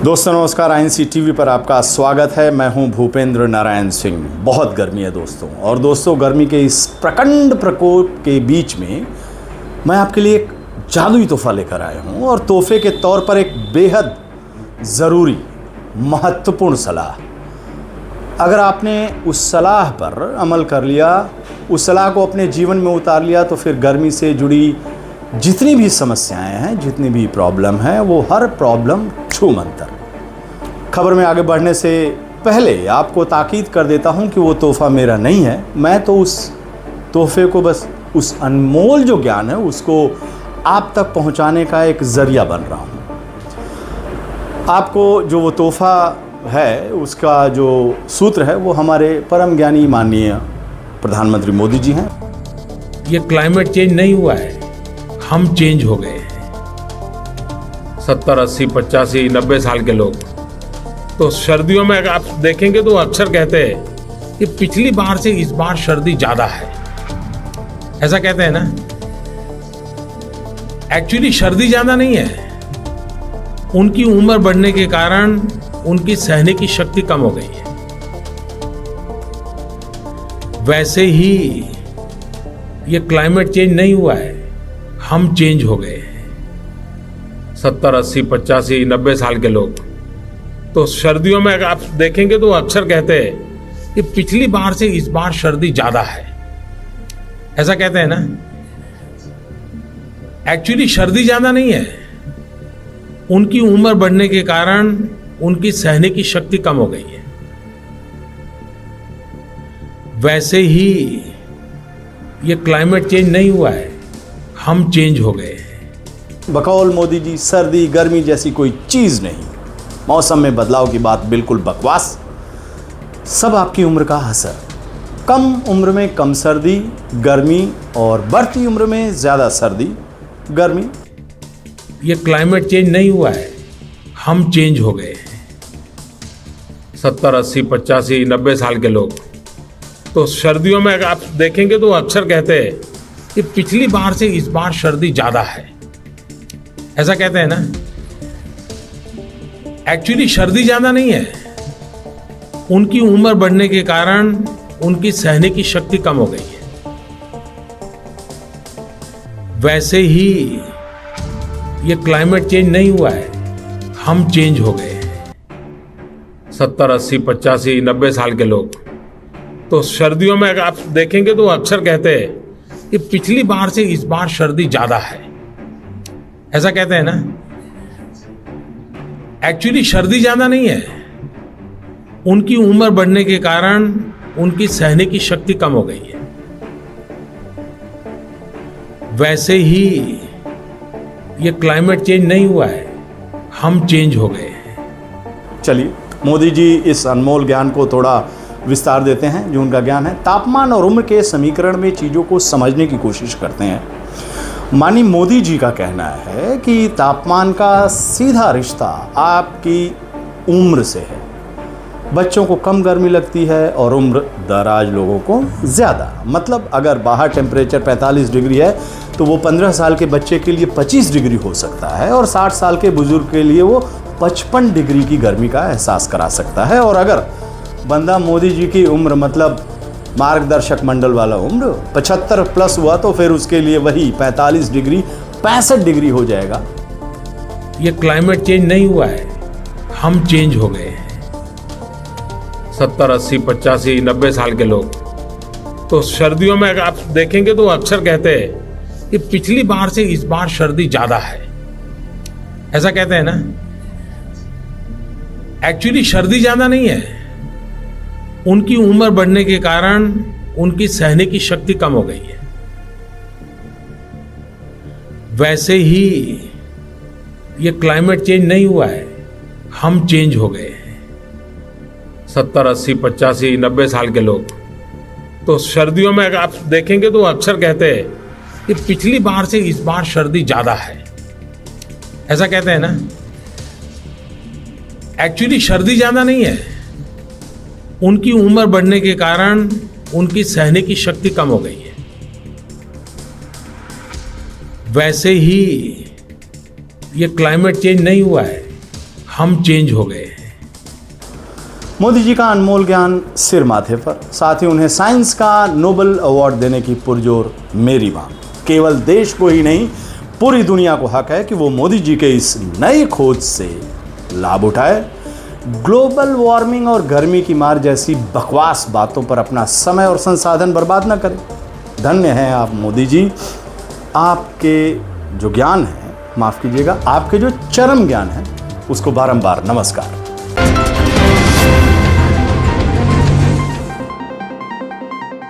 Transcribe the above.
दोस्तों नमस्कार, INC TV पर आपका स्वागत है। मैं हूं भूपेंद्र नारायण सिंह। बहुत गर्मी है दोस्तों, और दोस्तों गर्मी के इस प्रचंड प्रकोप के बीच में मैं आपके लिए एक जादुई तोहफा लेकर आया हूं, और तोहफे के तौर पर एक बेहद ज़रूरी महत्वपूर्ण सलाह। अगर आपने उस सलाह पर अमल कर लिया, उस सलाह को अपने जीवन में उतार लिया, तो फिर गर्मी से जुड़ी जितनी भी समस्याएं हैं, जितनी भी प्रॉब्लम हैं, वो हर प्रॉब्लम छूमंतर। खबर में आगे बढ़ने से पहले आपको ताकीद कर देता हूं कि वो तोहफा मेरा नहीं है। मैं तो उस तोहफे को, बस उस अनमोल जो ज्ञान है उसको आप तक पहुंचाने का एक ज़रिया बन रहा हूं। आपको जो वो तोहफा है उसका जो सूत्र है वो हमारे परम ज्ञानी माननीय प्रधानमंत्री मोदी जी हैं। ये क्लाइमेट चेंज नहीं हुआ है, हम चेंज हो गए। 70, 80, 85, 90 साल के लोग तो सर्दियों में आप देखेंगे तो अक्सर कहते हैं कि पिछली बार से इस बार सर्दी ज्यादा है, ऐसा कहते हैं ना। एक्चुअली सर्दी ज्यादा नहीं है, उनकी उम्र बढ़ने के कारण उनकी सहने की शक्ति कम हो गई है। वैसे ही ये क्लाइमेट चेंज नहीं हुआ है, हम चेंज हो गए। 70, 80, 85, 90 साल के लोग तो सर्दियों में आप देखेंगे तो अक्सर कहते हैं कि पिछली बार से इस बार सर्दी ज्यादा है, ऐसा कहते हैं ना। एक्चुअली सर्दी ज्यादा नहीं है, उनकी उम्र बढ़ने के कारण उनकी सहने की शक्ति कम हो गई है। वैसे ही ये क्लाइमेट चेंज नहीं हुआ है, हम चेंज हो गए। बकौल मोदी जी, सर्दी गर्मी जैसी कोई चीज़ नहीं, मौसम में बदलाव की बात बिल्कुल बकवास। सब आपकी उम्र का असर। कम उम्र में कम सर्दी गर्मी, और बढ़ती उम्र में ज़्यादा सर्दी गर्मी। ये क्लाइमेट चेंज नहीं हुआ है, हम चेंज हो गए। 70, 80, 85, 90 साल के लोग तो सर्दियों में आप देखेंगे तो अक्सर कहते हैं कि पिछली बार से इस बार सर्दी ज्यादा है, ऐसा कहते हैं ना। एक्चुअली सर्दी ज्यादा नहीं है, उनकी उम्र बढ़ने के कारण उनकी सहने की शक्ति कम हो गई है। वैसे ही ये क्लाइमेट चेंज नहीं हुआ है, हम चेंज हो गए। 70, 80, 85, 90 साल के लोग तो सर्दियों में आप देखेंगे तो अक्सर कहते हैं कि पिछली बार से इस बार सर्दी ज्यादा है, ऐसा कहते हैं ना। एक्चुअली सर्दी ज्यादा नहीं है, उनकी उम्र बढ़ने के कारण उनकी सहने की शक्ति कम हो गई है। वैसे ही ये क्लाइमेट चेंज नहीं हुआ है, हम चेंज हो गए। चलिए, मोदी जी इस अनमोल ज्ञान को थोड़ा विस्तार देते हैं। जो उनका ज्ञान है, तापमान और उम्र के समीकरण में चीज़ों को समझने की कोशिश करते हैं। माननीय मोदी जी का कहना है कि तापमान का सीधा रिश्ता आपकी उम्र से है। बच्चों को कम गर्मी लगती है और उम्र दराज लोगों को ज़्यादा। मतलब अगर बाहर टेम्परेचर 45 डिग्री है तो वो 15 साल के बच्चे के लिए 25 डिग्री हो सकता है, और 60 साल के बुजुर्ग के लिए वो 55 डिग्री की गर्मी का एहसास करा सकता है। और अगर बंदा मोदी जी की उम्र, मतलब मार्गदर्शक मंडल वाला उम्र 75 प्लस हुआ, तो फिर उसके लिए वही 45 डिग्री 65 डिग्री हो जाएगा। ये क्लाइमेट चेंज नहीं हुआ है, हम चेंज हो गए। 70, 80, 85, 90 साल के लोग तो सर्दियों में आप देखेंगे तो अक्सर कहते हैं कि पिछली बार से इस बार सर्दी ज्यादा है, ऐसा कहते हैं ना। एक्चुअली सर्दी ज्यादा नहीं है, उनकी उम्र बढ़ने के कारण उनकी सहने की शक्ति कम हो गई है। वैसे ही ये क्लाइमेट चेंज नहीं हुआ है, हम चेंज हो गए। 70, 80, 85, 90 साल के लोग तो सर्दियों में आप देखेंगे तो अक्सर कहते हैं कि पिछली बार से इस बार सर्दी ज्यादा है, ऐसा कहते हैं ना। एक्चुअली सर्दी ज्यादा नहीं है, उनकी उम्र बढ़ने के कारण उनकी सहने की शक्ति कम हो गई है। वैसे ही ये क्लाइमेट चेंज नहीं हुआ है, हम चेंज हो गए हैं। मोदी जी का अनमोल ज्ञान सिर माथे पर, साथ ही उन्हें साइंस का नोबेल अवार्ड देने की पुरजोर मेरी मांग। केवल देश को ही नहीं, पूरी दुनिया को हक है कि वो मोदी जी के इस नई खोज से लाभ उठाए। ग्लोबल वार्मिंग और गर्मी की मार जैसी बकवास बातों पर अपना समय और संसाधन बर्बाद न करें। धन्य हैं आप मोदी जी। आपके जो ज्ञान है, माफ़ कीजिएगा, आपके जो चरम ज्ञान है, उसको बारंबार नमस्कार।